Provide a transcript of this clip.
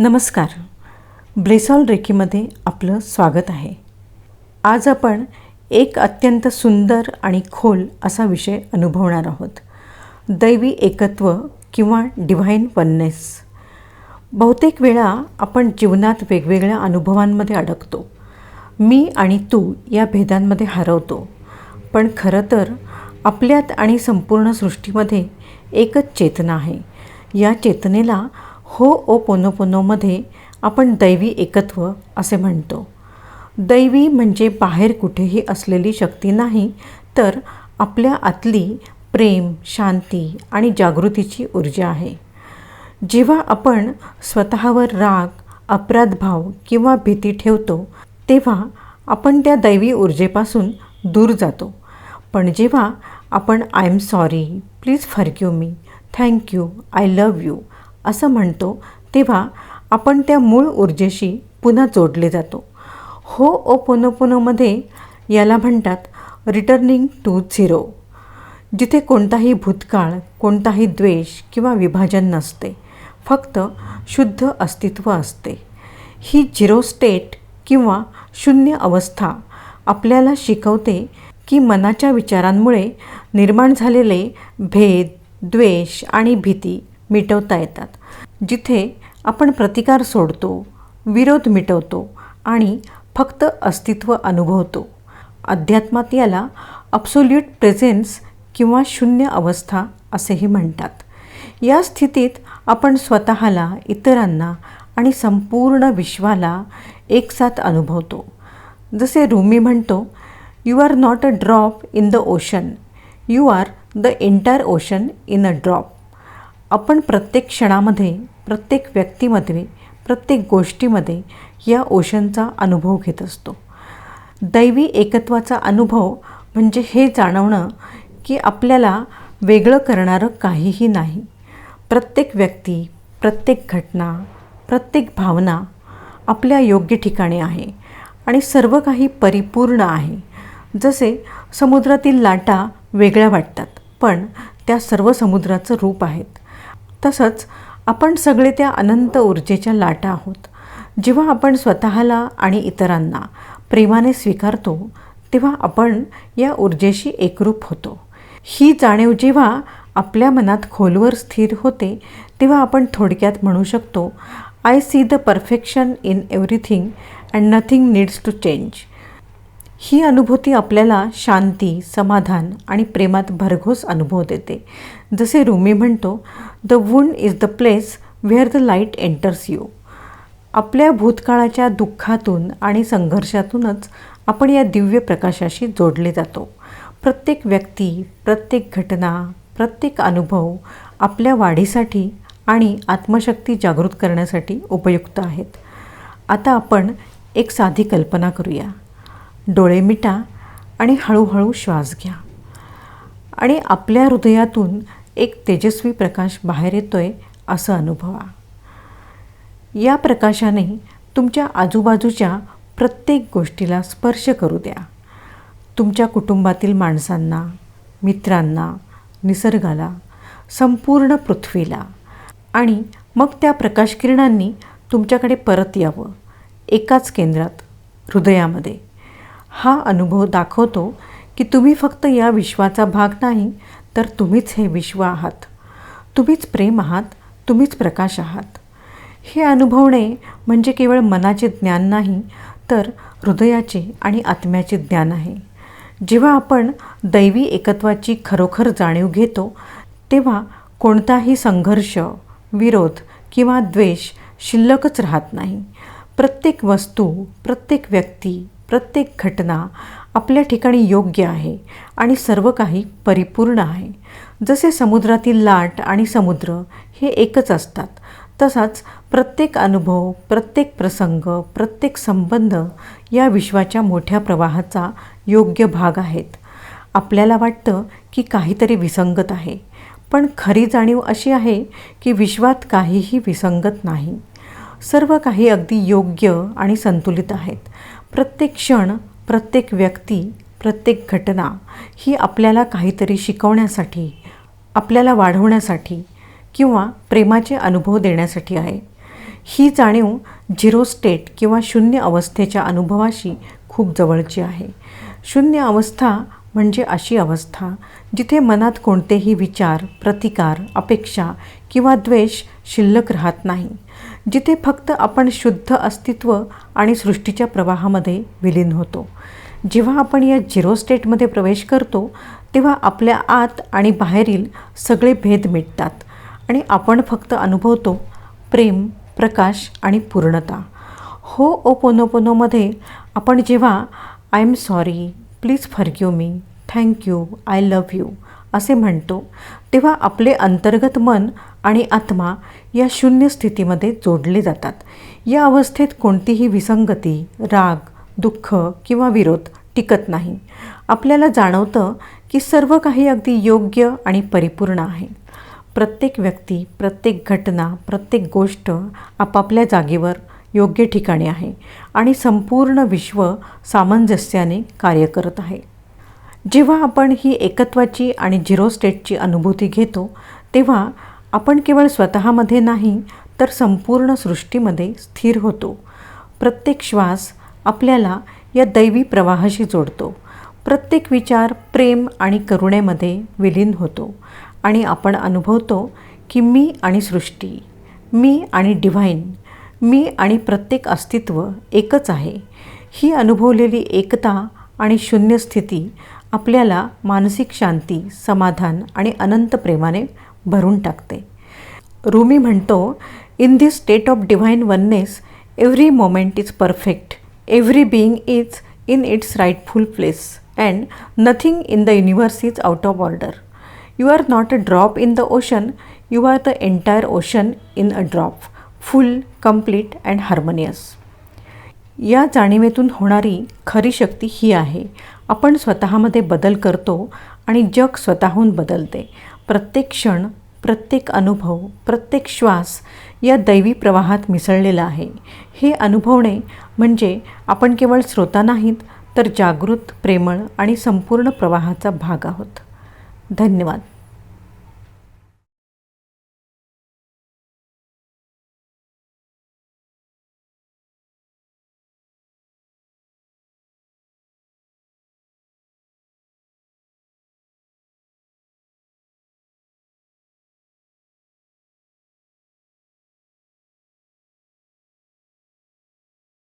नमस्कार. ब्लेसॉल रेकीमध्ये आपलं स्वागत आहे. आज आपण एक अत्यंत सुंदर आणि खोल असा विषय अनुभवणार आहोत. दैवी एकत्व किंवा डिव्हाइन वननेस. बहुतेक वेळा आपण जीवनात वेगवेगळ्या अनुभवांमध्ये अडकतो. मी आणि तू या भेदांमध्ये हरवतो. पण खरं तर आपल्यात आणि संपूर्ण सृष्टीमध्ये एकच चेतना आहे. या चेतनेला होओपोनोपोनोमध्ये आपण दैवी एकत्व असे म्हणतो. दैवी म्हणजे बाहेर कुठेही असलेली शक्ती नाही, तर आपल्या आतली प्रेम, शांती आणि जागृतीची ऊर्जा आहे. जेव्हा आपण स्वतःवर राग, अपराधभाव किंवा भीती ठेवतो, तेव्हा आपण त्या दैवी ऊर्जेपासून दूर जातो. पण जेव्हा आपण I am sorry, please forgive me, thank you, I love you असं म्हणतो, तेव्हा आपण त्या मूळ ऊर्जेशी पुन्हा जोडले जातो. होओपोनोपोनोमध्ये याला म्हणतात रिटर्निंग टू झिरो, जिथे कोणताही भूतकाळ, कोणताही द्वेष किंवा विभाजन नसते, फक्त शुद्ध अस्तित्व असते. ही झिरो स्टेट किंवा शून्य अवस्था आपल्याला शिकवते की मनाच्या विचारांमुळे निर्माण झालेले भेद, द्वेष आणि भीती मिटवता येतात. जिथे आपण प्रतिकार सोडतो, विरोध मिटवतो आणि फक्त अस्तित्व अनुभवतो. अध्यात्मात याला ॲब्सोल्यूट प्रेझेन्स किंवा शून्य अवस्था असेही म्हणतात. या स्थितीत आपण स्वतःला, इतरांना आणि संपूर्ण विश्वाला एकसाथ अनुभवतो. जसे रूमी म्हणतो, you are not a drop in the ocean, you are the entire ocean in a drop. आपण प्रत्येक क्षणामध्ये, प्रत्येक व्यक्तीमध्ये, प्रत्येक गोष्टीमध्ये या ओशनचा अनुभव घेत असतो. दैवी एकत्वाचा अनुभव म्हणजे हे जाणवणं की आपल्याला वेगळं करणारं काहीही नाही. प्रत्येक व्यक्ती, प्रत्येक घटना, प्रत्येक भावना आपल्या योग्य ठिकाणी आहे आणि सर्व काही परिपूर्ण आहे. जसे समुद्रातील लाटा वेगळ्या वाटतात, पण त्या सर्व समुद्राचं रूप आहेत. तसंच आपण सगळे त्या अनंत ऊर्जेच्या लाटा आहोत. जेव्हा आपण स्वतःला आणि इतरांना प्रेमाने स्वीकारतो, तेव्हा आपण या ऊर्जेशी एकरूप होतो. ही जाणीव जेव्हा आपल्या मनात खोलवर स्थिर होते, तेव्हा आपण थोडक्यात म्हणू शकतो, I see the perfection in everything and nothing needs to change. ही अनुभूती आपल्याला शांती, समाधान आणि प्रेमात भरघोस अनुभव देते. जसे रूमी म्हणतो, the wound is the place where the light enters you. आपल्या भूतकाळाच्या दुःखातून आणि संघर्षातूनच आपण या दिव्य प्रकाशाशी जोडले जातो. प्रत्येक व्यक्ती, प्रत्येक घटना, प्रत्येक अनुभव आपल्या वाढीसाठी आणि आत्मशक्ती जागृत करण्यासाठी उपयुक्त आहेत. आता आपण एक साधी कल्पना करूया. डोळे मिटा आणि हळूहळू श्वास घ्या आणि आपल्या हृदयातून एक तेजस्वी प्रकाश बाहेर येतोय असं अनुभवा. या प्रकाशाने तुमच्या आजूबाजूच्या प्रत्येक गोष्टीला स्पर्श करू द्या. तुमच्या कुटुंबातील माणसांना, मित्रांना, निसर्गाला, संपूर्ण पृथ्वीला. आणि मग त्या प्रकाशकिरणांनी तुमच्याकडे परत यावं, एकाच केंद्रात, हृदयामध्ये. हा अनुभव दाखवतो की तुम्ही फक्त या विश्वाचा भाग नाही, तर तुम्हीच हे विश्व आहात. तुम्हीच प्रेम आहात, तुम्हीच प्रकाश आहात. हे अनुभवणे म्हणजे केवळ मनाचे ज्ञान नाही, तर हृदयाचे आणि आत्म्याचे ज्ञान आहे. जेव्हा आपण दैवी एकत्वाची खरोखर जाणीव घेतो, तेव्हा कोणताही संघर्ष, विरोध किंवा द्वेष शिल्लकच राहत नाही. प्रत्येक वस्तू, प्रत्येक व्यक्ती, प्रत्येक घटना आपल्या ठिकाणी योग्य आहे आणि सर्व काही परिपूर्ण आहे. जसे समुद्रातील लाट आणि समुद्र हे एकच असतात, तसाच प्रत्येक अनुभव, प्रत्येक प्रसंग, प्रत्येक संबंध या विश्वाच्या मोठ्या प्रवाहाचा योग्य भाग आहेत. आपल्याला वाटतं की काहीतरी विसंगत आहे, पण खरी जाणीव अशी आहे की विश्वात काहीही विसंगत नाही. सर्व काही अगदी योग्य आणि संतुलित आहेत. प्रत्येक क्षण, प्रत्येक व्यक्ती, प्रत्येक घटना ही आपल्याला काहीतरी शिकवण्यासाठी, आपल्याला वाढवण्यासाठी किंवा प्रेमाचे अनुभव देण्यासाठी आहे. ही जाणीव झिरो स्टेट किंवा शून्य अवस्थेच्या अनुभवाशी खूप जवळची आहे. शून्य अवस्था म्हणजे अशी अवस्था जिथे मनात कोणतेही विचार, प्रतिकार, अपेक्षा किंवा द्वेष शिल्लक राहत नाही, जिथे फक्त आपण शुद्ध अस्तित्व आणि सृष्टीच्या प्रवाहामध्ये विलीन होतो. जेव्हा आपण या झिरो स्टेटमध्ये प्रवेश करतो तेव्हा आपल्या आत आणि बाहेरील सगळे भेद मिटतात आणि आपण फक्त अनुभवतो प्रेम, प्रकाश आणि पूर्णता. होओपोनोपोनोमध्ये आपण जेव्हा I am sorry, please forgive me, thank you, I love you असे म्हणतो तेव्हा आपले अंतर्गत मन आणि आत्मा या शून्य स्थितीमध्ये जोडले जातात. या अवस्थेत कोणतीही विसंगती, राग, दुःख किंवा विरोध टिकत नाही. आपल्याला जाणवतं की सर्व काही अगदी योग्य आणि परिपूर्ण आहे. प्रत्येक व्यक्ती, प्रत्येक घटना, प्रत्येक गोष्ट आपापल्या जागेवर योग्य ठिकाणी आहे आणि संपूर्ण विश्व सामंजस्याने कार्य करत आहे. जेव्हा आपण ही एकत्वाची आणि झिरो स्टेटची अनुभूती घेतो तेव्हा आपण केवळ स्वतःमध्ये नाही तर संपूर्ण सृष्टीमध्ये स्थिर होतो. प्रत्येक श्वास आपल्याला या दैवी प्रवाहाशी जोडतो. प्रत्येक विचार प्रेम आणि करुणेमध्ये विलीन होतो आणि आपण अनुभवतो की मी आणि सृष्टी, मी आणि डिव्हाइन, मी आणि प्रत्येक अस्तित्व एकच आहे. ही अनुभवलेली एकता आणि शून्य स्थिती आपल्याला मानसिक शांती, समाधान आणि अनंत प्रेमाने भरून टाकते. रूमी म्हणतो, in this state of divine oneness every moment is perfect, every being is in its rightful place and nothing in the universe is out of order. You are not a drop in the ocean, you are the entire ocean in a drop, full, complete and harmonious. या जाणीवेतून होणारी खरी शक्ती ही आहे. आपण स्वतःमध्ये बदल करतो आणि जग स्वतःहून बदलते. प्रत्येक क्षण, प्रत्येक अनुभव, प्रत्येक श्वास या दैवी प्रवाहात मिसळलेला आहे. हे अनुभवणे म्हणजे आपण केवळ श्रोता नाहीत तर जागृत, प्रेमळ आणि संपूर्ण प्रवाहाचा भाग आहोत. धन्यवाद.